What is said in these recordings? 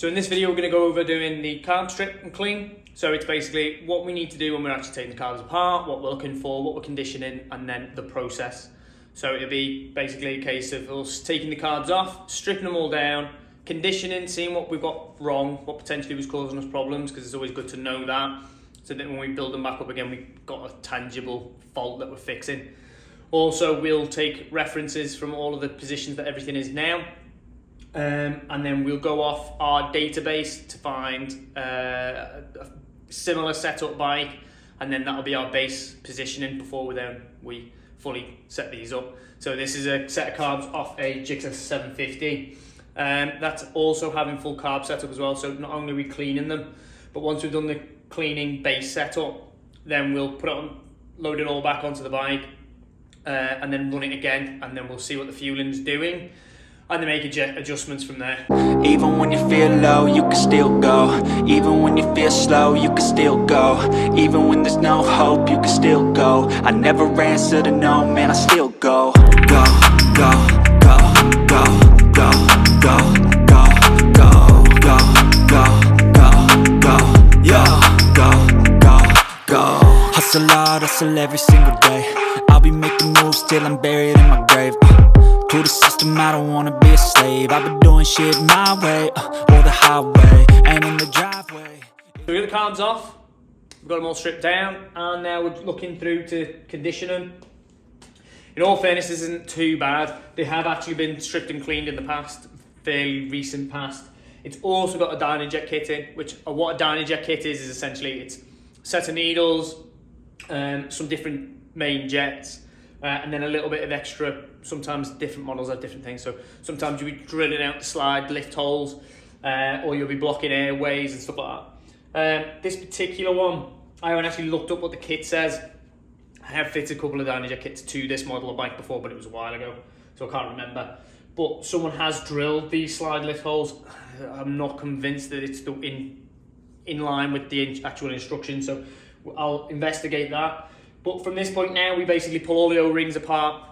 So in this video we're going to go over doing the carb strip and clean. So it's basically what we need to do when we're actually taking the carbs apart, what we're looking for, what we're conditioning, and then the process. So it'll be basically a case of us taking the carbs off, stripping them all down, conditioning, seeing what we've got wrong, what potentially was causing us problems, because it's always good to know that, so that when we build them back up again, we've got a tangible fault that we're fixing. Also, we'll take references from all of the positions that everything is now, and then we'll go off our database to find a similar setup bike, and then that'll be our base positioning before we fully set these up. So this is a set of carbs off a GSX-R. That's also having full carb setup as well. So not only are we cleaning them, but once we've done the cleaning base setup, then we'll put it on, load it all back onto the bike, and then run it again, and then we'll see what the fueling's doing, and then make adjustments from there. Even when you feel low, you can still go. Even when you feel slow, you can still go. Even when there's no hope, you can still go. I never answer to no, man, I still go. Go, go, go, go, go, go, go, go, go, go, go, go, yo, go, go, go. Hustle hard, hustle every single day. I'll be making moves till I'm buried in my grave. To the system, I don't wanna be a slave. I've been doing shit my way, or the highway, and in the driveway. So we got the carbs off, we've got them all stripped down, and now we're looking through to condition them. In all fairness, this isn't too bad. They have actually been stripped and cleaned in the past, fairly recent past. It's also got a dyno jet kit in, which what a dyno jet kit is essentially it's a set of needles, some different main jets, and then a little bit of extra. Sometimes different models have different things. So sometimes you'll be drilling out the slide lift holes, or you'll be blocking airways and stuff like that. This particular one, I haven't actually looked up what the kit says. I have fitted a couple of dyno jet kits to this model of bike before, but it was a while ago, so I can't remember. But someone has drilled these slide lift holes. I'm not convinced that it's in line with the actual instructions, so I'll investigate that. But from this point now, we basically pull all the O-rings apart,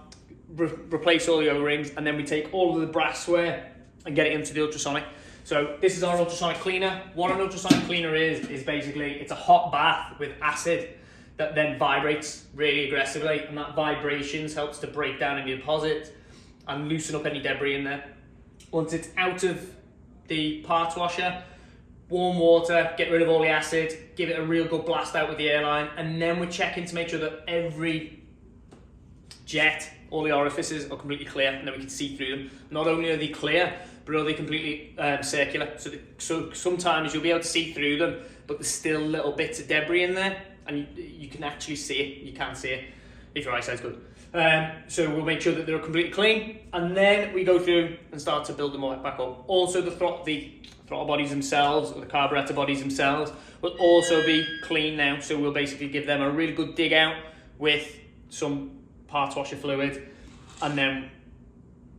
replace all the O-rings, and then we take all of the brassware and get it into the ultrasonic. So this is our ultrasonic cleaner. What an ultrasonic cleaner is basically it's a hot bath with acid that then vibrates really aggressively, and that vibrations helps to break down any deposits and loosen up any debris in there. Once it's out of the parts washer, warm water, get rid of all the acid, give it a real good blast out with the airline, and then we're checking to make sure that every jet, all the orifices are completely clear, and then we can see through them. Not only are they clear, but are they completely circular. So sometimes you'll be able to see through them, but there's still little bits of debris in there, and you can actually see it. You can see it if your eyesight's good. So we'll make sure that they're completely clean, and then we go through and start to build them all back up. Also, the throttle bodies themselves, or the carburettor bodies themselves, will also be clean now. So we'll basically give them a really good dig out with some parts washer fluid, and then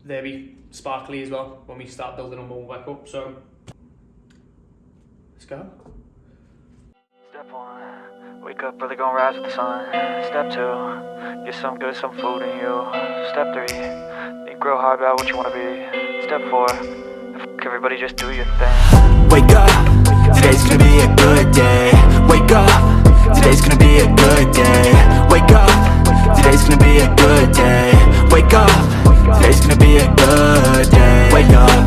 they'll be sparkly as well when we start building them all back up. So let's go. Step 1, wake up early, gonna rise with the sun. Step 2, get some good, some food in you. Step 3, think real hard about what you wanna be. Step 4, everybody just do your thing. Wake up, today's gonna be a good day. Wake up, today's gonna be a good day. Wake up, today's gonna be a good day. Wake up, today's gonna be a good day. Wake up,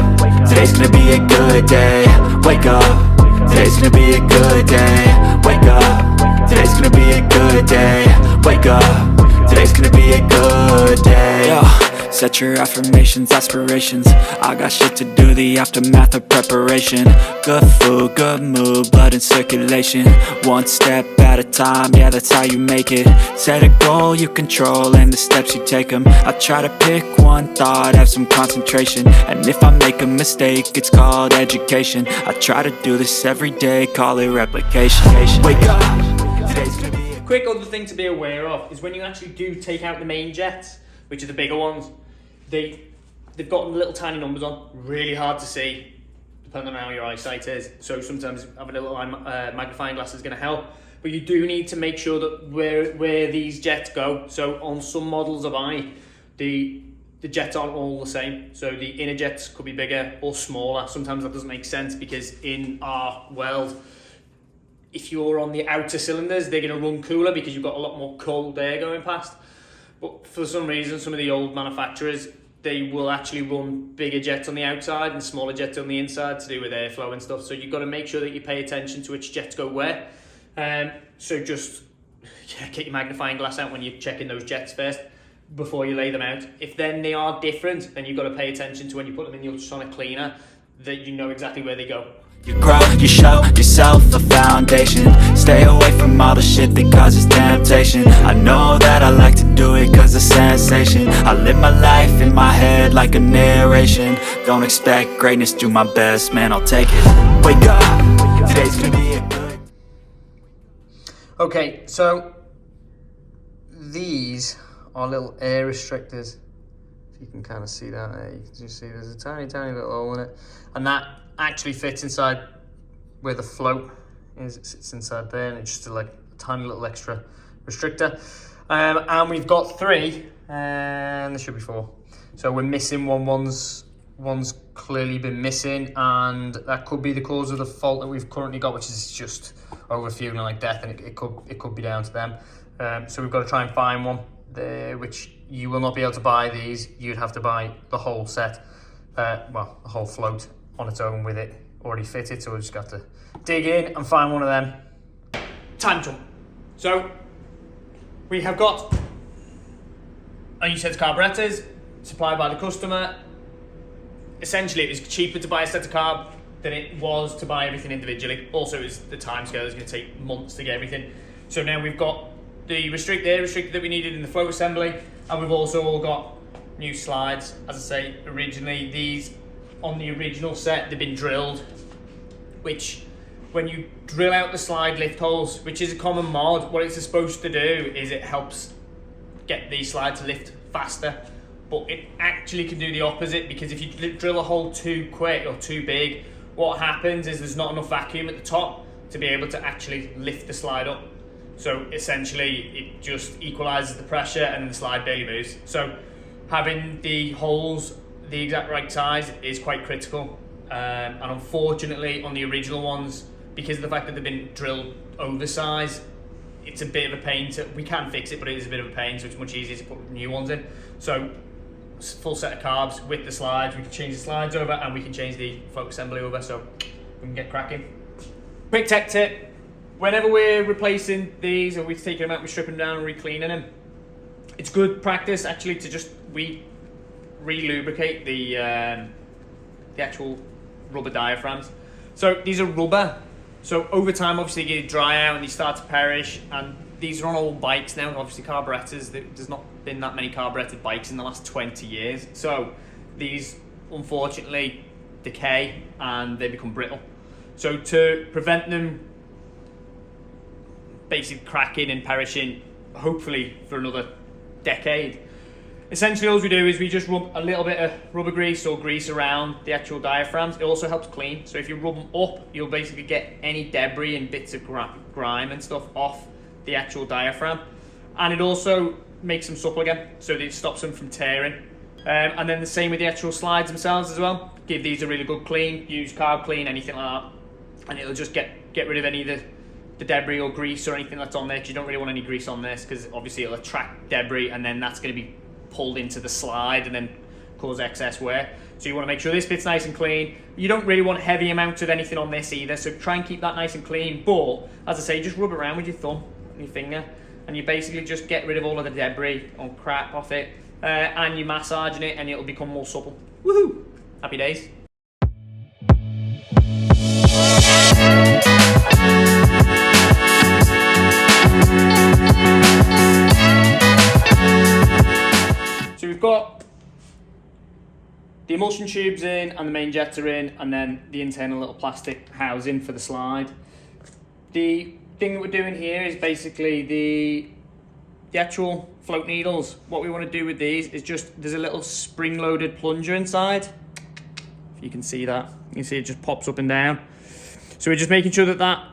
today's gonna be a good day. Wake up, today's gonna be a good day. Wake up, today's gonna be a good day. Wake up, today's gonna be a good day. Yo, set your affirmations, aspirations. I got shit to do, the aftermath of preparation. Good food, good mood, blood in circulation. One step at a time, yeah, that's how you make it. Set a goal you control and the steps you take them. I try to pick one thought, have some concentration, and if I make a mistake, it's called education. I try to do this every day, call it replication. Wake up, today's gonna be a Quick other thing to be aware of is when you actually do take out the main jets, which are the bigger ones, they've got little tiny numbers on, really hard to see depending on how your eyesight is. So sometimes having a little magnifying glass is going to help, but you do need to make sure that where these jets go. So on some models of eye, the the jets aren't all the same. So the inner jets could be bigger or smaller. Sometimes that doesn't make sense because in our world, if you're on the outer cylinders, they're going to run cooler because you've got a lot more cold air going past. But for some reason, some of the old manufacturers, they will actually run bigger jets on the outside and smaller jets on the inside to do with airflow and stuff. So you've got to make sure that you pay attention to which jets go where. So just get your magnifying glass out when you're checking those jets first before you lay them out. If then they are different, then you've got to pay attention to when you put them in the ultrasonic cleaner, that you know exactly where they go. You grow, you show yourself a foundation. Stay away from all the shit that causes temptation. I know that I like to do it cause it's sensation. I live my life in my head like a narration. Don't expect greatness, do my best, man, I'll take it. Wake up, today's gonna be a good. Okay, so these are little air restrictors. If you can kind of see that there, you can just see there's a tiny little hole in it. And that actually fits inside where the float is. It sits inside there, and it's just like a tiny little extra restrictor. And we've got 3, and there should be 4. So we're missing one. One's clearly been missing, and that could be the cause of the fault that we've currently got, which is just overfueling like death, and it could be down to them. So we've got to try and find one there, which you will not be able to buy these. You'd have to buy the whole set, well, the whole float on its own with it already fitted. So we'll just have to dig in and find one of them. Time jump. So we have got a new set of carburettors supplied by the customer. Essentially, it was cheaper to buy a set of carb than it was to buy everything individually. Also, the time scale is going to take months to get everything. So now we've got the air restrictor that we needed in the float assembly, and we've also all got new slides. As I say, originally these on the original set, they've been drilled, which when you drill out the slide lift holes, which is a common mod, what it's supposed to do is it helps get the slide to lift faster. But it actually can do the opposite, because if you drill a hole too quick or too big, what happens is there's not enough vacuum at the top to be able to actually lift the slide up. So essentially it just equalizes the pressure and the slide barely moves. So having the holes the exact right size is quite critical. And unfortunately on the original ones, because of the fact that they've been drilled oversized, it's a bit of a pain we can fix it, but it is a bit of a pain, so it's much easier to put new ones in. So full set of carbs with the slides, we can change the slides over and we can change the float assembly over, so we can get cracking. Quick tech tip: whenever we're replacing these or we're taking them out, we're stripping them down and re-cleaning them, it's good practice actually to just re-lubricate the actual rubber diaphragms. So these are rubber, so over time obviously they get dry out and they start to perish, and these are on old bikes now, obviously carburettors. There's not been that many carburetted bikes in the last 20 years. So these unfortunately decay and they become brittle. So to prevent them basically cracking and perishing, hopefully for another decade, essentially all we do is we just rub a little bit of rubber grease or grease around the actual diaphragms. It also helps clean. So if you rub them up, you'll basically get any debris and bits of grime and stuff off the actual diaphragm, and it also makes them supple again, so it stops them from tearing. And then the same with the actual slides themselves as well. Give these a really good clean, use carb clean, anything like that, and it'll just get rid of any of the debris or grease or anything that's on there, because you don't really want any grease on this, because obviously it'll attract debris and then that's going to be pulled into the slide and then cause excess wear. So you want to make sure this bit's nice and clean. You don't really want heavy amounts of anything on this either, so try and keep that nice and clean. But as I say, just rub it around with your thumb and your finger, and you basically just get rid of all of the debris or crap off it, and you're massaging it and it'll become more supple. Woohoo! Happy days. So we've got the emulsion tubes in and the main jets are in, and then the internal little plastic housing for the slide. The thing that we're doing here is basically the actual float needles. What we want to do with these is just, there's a little spring-loaded plunger inside. If you can see that, you can see it just pops up and down. So we're just making sure that that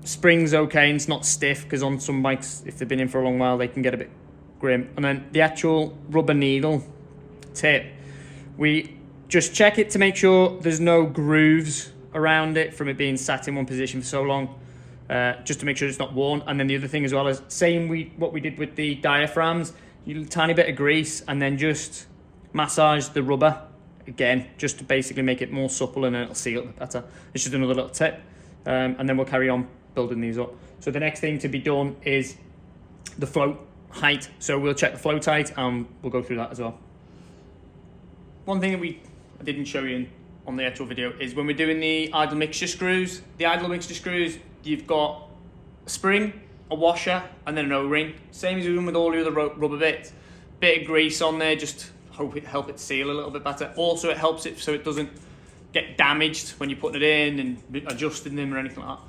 spring's okay and it's not stiff, because on some bikes, if they've been in for a long while, they can get a bit grim. And then the actual rubber needle tip. We just check it to make sure there's no grooves around it from it being sat in one position for so long, just to make sure it's not worn. And then the other thing as well is what we did with the diaphragms, a tiny bit of grease and then just massage the rubber again, just to basically make it more supple and it'll seal it better. It's just another little tip. And then we'll carry on building these up. So the next thing to be done is the float height. So we'll check the float height and we'll go through that as well. One thing that I didn't show you on the actual video is when we're doing the idle mixture screws. The idle mixture screws, you've got a spring, a washer, and then an O-ring. Same as you're doing with all the other rubber bits. Bit of grease on there, just help it seal a little bit better. Also, it helps it so it doesn't get damaged when you're putting it in and adjusting them or anything like that.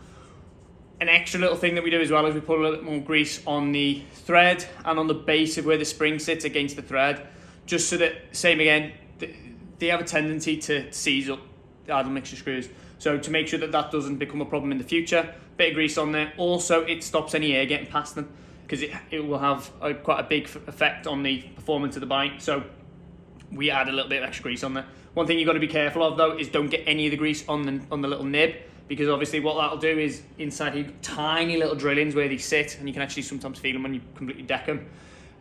An extra little thing that we do as well is we put a little bit more grease on the thread and on the base of where the spring sits against the thread, just so that, same again, they have a tendency to seize up the idle mixture screws. So to make sure that that doesn't become a problem in the future, bit of grease on there. Also, it stops any air getting past them because it will have quite a big effect on the performance of the bike. So we add a little bit of extra grease on there. One thing you've got to be careful of though is don't get any of the grease on the little nib, because obviously what that'll do is inside you tiny little drillings where they sit, and you can actually sometimes feel them when you completely deck them.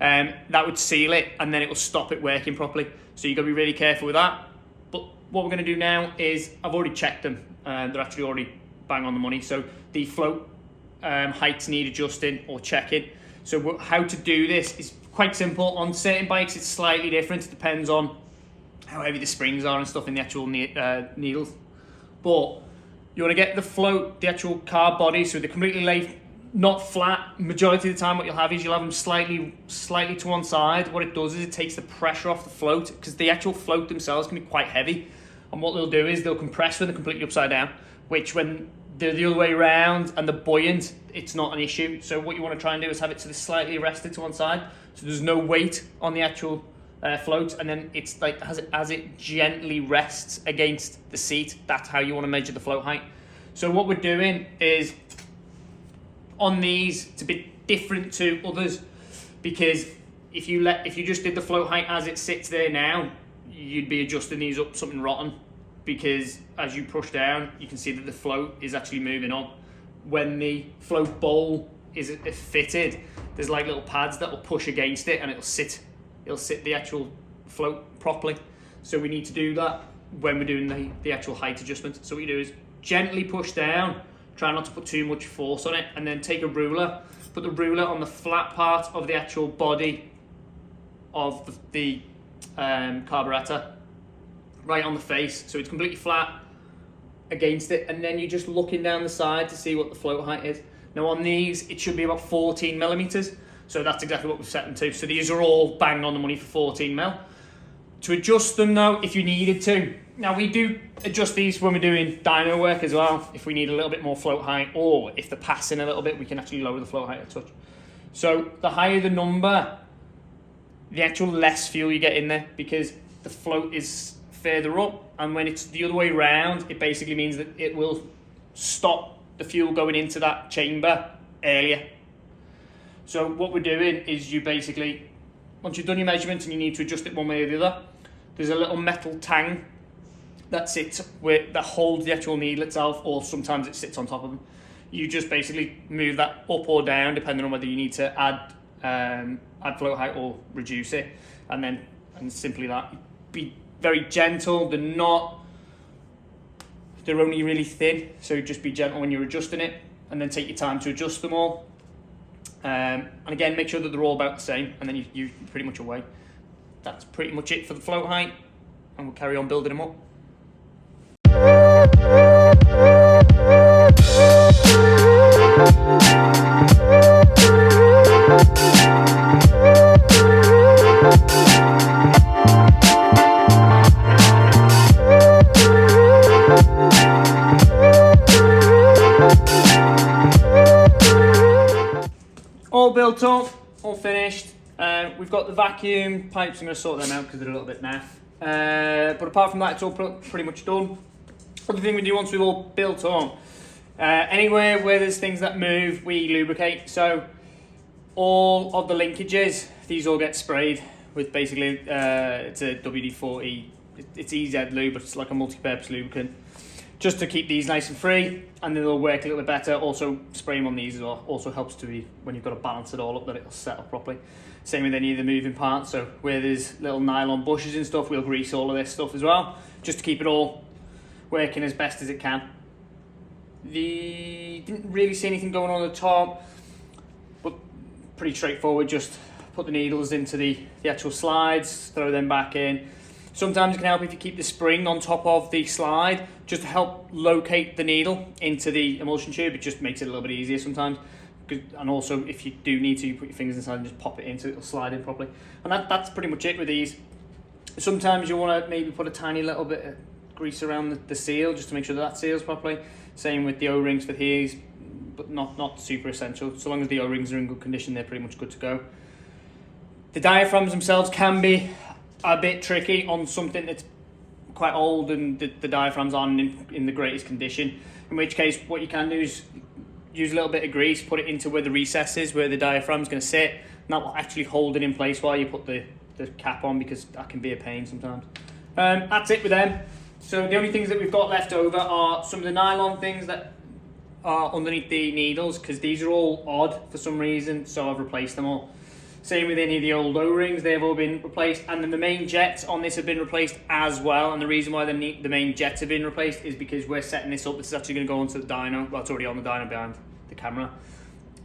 That would seal it and then it will stop it working properly. So you've got to be really careful with that. But what we're going to do now is, I've already checked them. They're actually already bang on the money. So the float heights need adjusting or checking. So how to do this is quite simple. On certain bikes it's slightly different. It depends on how heavy the springs are and stuff in the actual needles. But you want to get the float, the actual carb body, so they're completely laid, not flat. Majority of the time what you'll have is you'll have them slightly to one side. What it does is it takes the pressure off the float, because the actual float themselves can be quite heavy. And what they'll do is they'll compress when they're completely upside down, which when they're the other way around and they're buoyant, it's not an issue. So what you want to try and do is have it so they're slightly rested to one side, so there's no weight on the actual float, and then it's like as it gently rests against the seat. That's how you want to measure the float height. So what we're doing is, on these, it's a bit different to others, because if you just did the float height as it sits there now, you'd be adjusting these up something rotten, because as you push down you can see that the float is actually moving on. When the float bowl is fitted, there's like little pads that will push against it and it'll sit the actual float properly. So we need to do that when we're doing the actual height adjustment. So what you do is gently push down, try not to put too much force on it, and then take a ruler, put the ruler on the flat part of the actual body of the carburettor, right on the face, so it's completely flat against it, and then you're just looking down the side to see what the float height is. Now on these it should be about 14 millimeters, so that's exactly what we've set them to. So these are all bang on the money for 14 mil. To adjust them though, if you needed to, now we do adjust these when we're doing dyno work as well. If we need a little bit more float height, or if they're passing a little bit, we can actually lower the float height a touch. So the higher the number, the actual less fuel you get in there, because the float is further up, and when it's the other way around, it basically means that it will stop the fuel going into that chamber earlier. So what we're doing is, you basically, once you've done your measurements and you need to adjust it one way or the other, there's a little metal tang that sits that holds the actual needle itself, or sometimes it sits on top of them. You just basically move that up or down depending on whether you need to add float height or reduce it, and simply that. Be very gentle. They're only really thin, so just be gentle when you're adjusting it, and then take your time to adjust them all. And again, make sure that they're all about the same, and then you're pretty much away. That's pretty much it for the float height, and we'll carry on building them up. All built up, all finished. We've got the vacuum pipes. I'm going to sort them out because they're a little bit naff. But apart from that, it's all pretty much done. Other thing we do once we've all built on, anywhere where there's things that move, we lubricate. So all of the linkages, these all get sprayed with basically it's a WD-40. It's EZ lube, but it's like a multi-purpose lubricant, just to keep these nice and free, and then they'll work a little bit better. Also, spray them on these as well. Also helps to be, when you've got to balance it all up, that it'll set up properly. Same with any of the moving parts. So where there's little nylon bushes and stuff, we'll grease all of this stuff as well, just to keep it all working as best as it can. Didn't really see anything going on at the top, but pretty straightforward. Just put the needles into the actual slides, throw them back in. Sometimes it can help if you keep the spring on top of the slide, just to help locate the needle into the emulsion tube. It just makes it a little bit easier sometimes. And also, if you do need to, you put your fingers inside and just pop it into it, it'll slide in properly. And that's pretty much it with these. Sometimes you want to maybe put a tiny little bit of grease around the seal, just to make sure that seals properly. Same with the O-rings for these, but not super essential. So long as the O-rings are in good condition, they're pretty much good to go. The diaphragms themselves can be a bit tricky on something that's quite old and the diaphragms aren't in the greatest condition, in which case what you can do is use a little bit of grease, put it into where the recess is, where the diaphragm's going to sit, and that will actually hold it in place while you put the cap on, because that can be a pain sometimes. That's it with them. So the only things that we've got left over are some of the nylon things that are underneath the needles, because these are all odd for some reason, so I've replaced them all. Same with any of the old O-rings, they've all been replaced, and then the main jets on this have been replaced as well. And the reason why the main jets have been replaced is because we're setting this up. This is actually going to go onto the dyno. Well, it's already on the dyno behind the camera,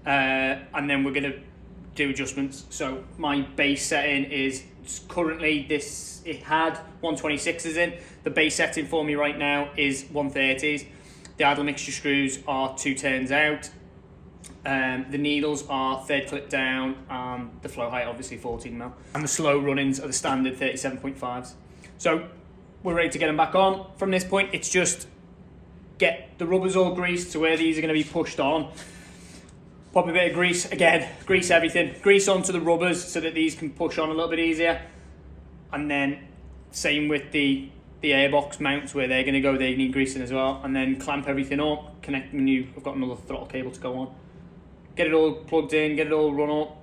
and then we're going to do adjustments. So my base setting is currently this. It had 126s in. The base setting for me right now is 130s. The idle mixture screws are 2 turns out. The needles are 3rd clip down, the flow height obviously 14mm, and the slow run-ins are the standard 37.5s. So we're ready to get them back on. From this point, it's just get the rubbers all greased to where these are going to be pushed on. Pop a bit of grease, again, grease everything. Grease onto the rubbers so that these can push on a little bit easier. And then same with the airbox mounts, where they're going to go, they need greasing as well. And then clamp everything up, connect the new, I've got another throttle cable to go on. Get it all plugged in, get it all run up,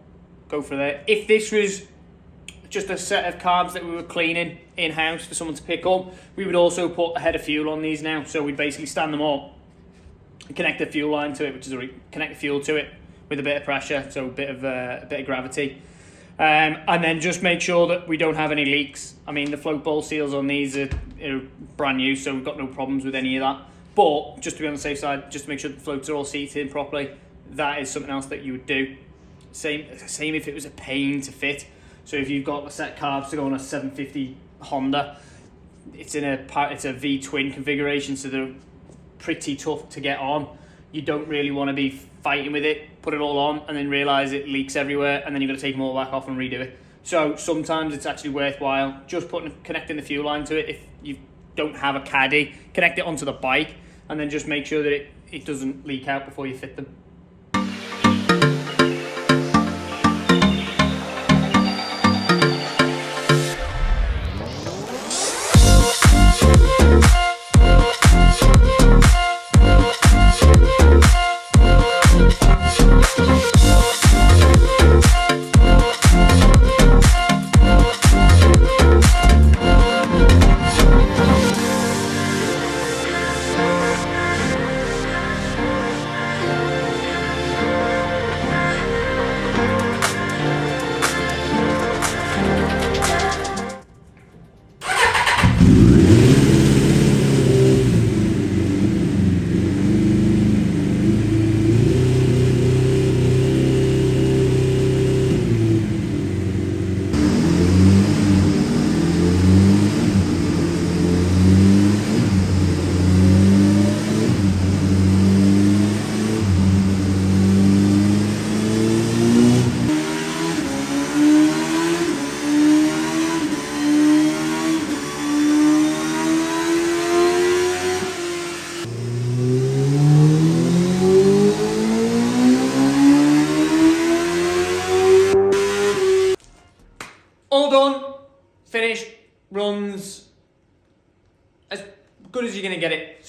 go for there. If this was just a set of carbs that we were cleaning in-house for someone to pick up, we would also put a head of fuel on these now. So we'd basically stand them up and connect the fuel line to it, which is connect the fuel to it with a bit of pressure, so a bit of gravity. And then just make sure that we don't have any leaks. I mean, the float bowl seals on these are brand new, so we've got no problems with any of that. But just to be on the safe side, just to make sure the floats are all seated in properly, that is something else that you would do. Same if it was a pain to fit. So if you've got a set of carbs to go on a 750 Honda, it's a V-twin configuration, so they're pretty tough to get on. You don't really want to be fighting with it, put it all on, and then realise it leaks everywhere, and then you've got to take them all back off and redo it. So sometimes it's actually worthwhile just connecting the fuel line to it. If you don't have a caddy, connect it onto the bike, and then just make sure that it doesn't leak out before you fit them.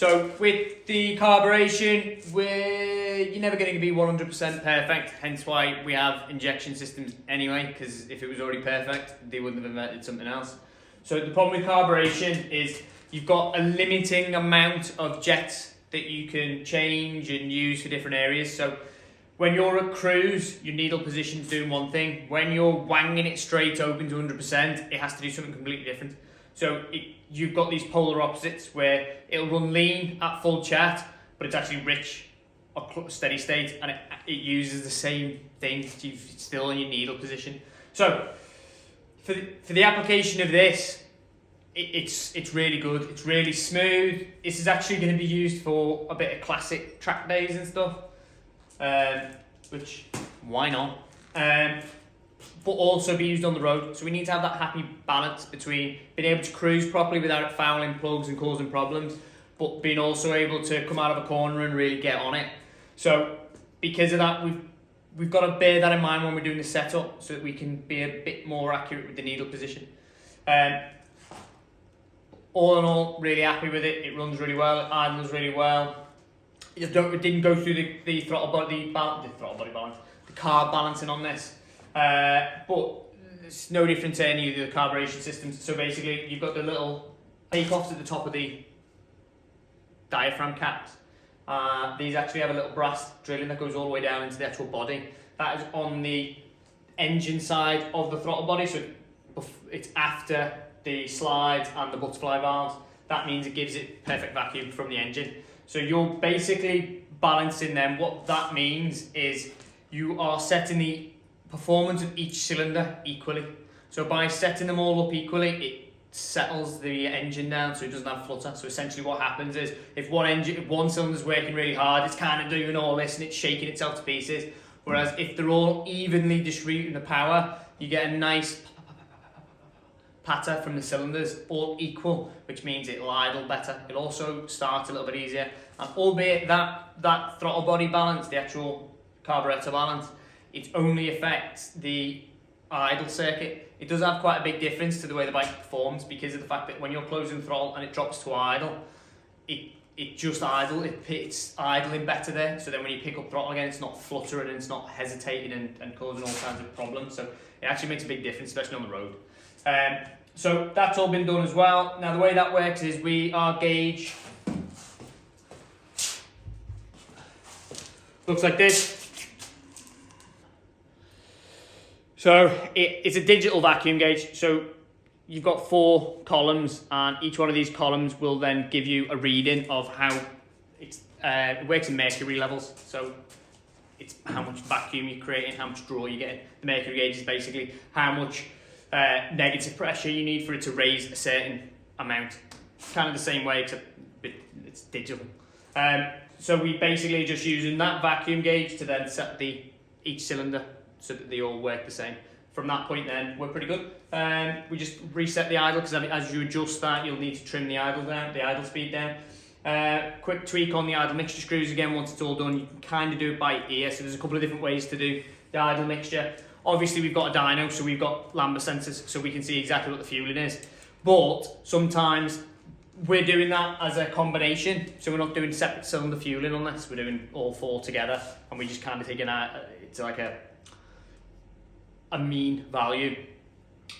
So with the carburation, you're never going to be 100% perfect, hence why we have injection systems anyway, because if it was already perfect, they wouldn't have invented something else. So the problem with carburation is you've got a limiting amount of jets that you can change and use for different areas. So when you're at cruise, your needle position's doing one thing. When you're wanging it straight open to 100%, it has to do something completely different. So you've got these polar opposites where it'll run lean at full chat, but it's actually rich at steady state, and it uses the same thing. It's still in your needle position. So for the application of this, it's really good. It's really smooth. This is actually going to be used for a bit of classic track days and stuff, which why not? But also be used on the road. So we need to have that happy balance between being able to cruise properly without it fouling plugs and causing problems, but being also able to come out of a corner and really get on it. So because of that, we've got to bear that in mind when we're doing the setup, so that we can be a bit more accurate with the needle position. All in all, really happy with it. It runs really well, it idles really well. It didn't go through the throttle body balance, the carb balancing on this. But it's no different to any of the carburation systems. So basically, you've got the little take-offs at the top of the diaphragm caps. These actually have a little brass drilling that goes all the way down into the actual body. That is on the engine side of the throttle body, so it's after the slides and the butterfly valves. That means it gives it perfect vacuum from the engine. So you're basically balancing them. What that means is you are setting the performance of each cylinder equally. So by setting them all up equally, it settles the engine down so it doesn't have flutter. So essentially what happens is if one cylinder's working really hard, it's kind of doing all this and it's shaking itself to pieces. Whereas if they're all evenly distributing the power, you get a nice patter from the cylinders, all equal, which means it'll idle better. It'll also start a little bit easier. And albeit that throttle body balance, the actual carburettor balance, it only affects the idle circuit. It does have quite a big difference to the way the bike performs, because of the fact that when you're closing the throttle and it drops to idle, it just idle, it's idling better there. So then when you pick up throttle again, it's not fluttering and it's not hesitating and causing all kinds of problems. So it actually makes a big difference, especially on the road. So that's all been done as well. Now the way that works is our gauge looks like this. So it's a digital vacuum gauge. So you've got 4 columns, and each one of these columns will then give you a reading of how it works in mercury levels. So it's how much vacuum you're creating, how much draw you're getting. The mercury gauge is basically how much negative pressure you need for it to raise a certain amount. Kind of the same way, except it's digital. So we basically just using that vacuum gauge to then set each cylinder so that they all work the same. From that point then, we're pretty good. We just reset the idle, because as you adjust that, you'll need to trim the idle speed down. Quick tweak on the idle mixture screws again. Once it's all done, you can kind of do it by ear. So there's a couple of different ways to do the idle mixture. Obviously we've got a dyno, so we've got lambda sensors, so we can see exactly what the fueling is. But sometimes we're doing that as a combination, so we're not doing separate cylinder fueling on this. We're doing all 4 together, and we just kind of take it's like a mean value.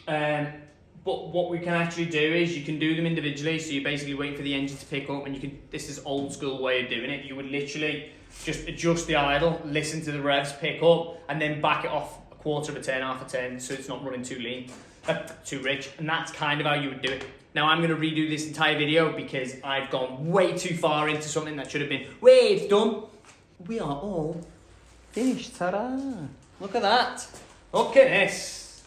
But what we can actually do is you can do them individually. So you're basically waiting for the engine to pick up, and this is old school way of doing it. You would literally just adjust the idle, listen to the revs pick up, and then back it off a quarter of a turn, half a turn, so it's not running too lean, too rich. And that's kind of how you would do it. Now I'm going to redo this entire video because I've gone way too far into something that should have been, wait, it's done. We are all finished, ta-da. Look at that. Look at this.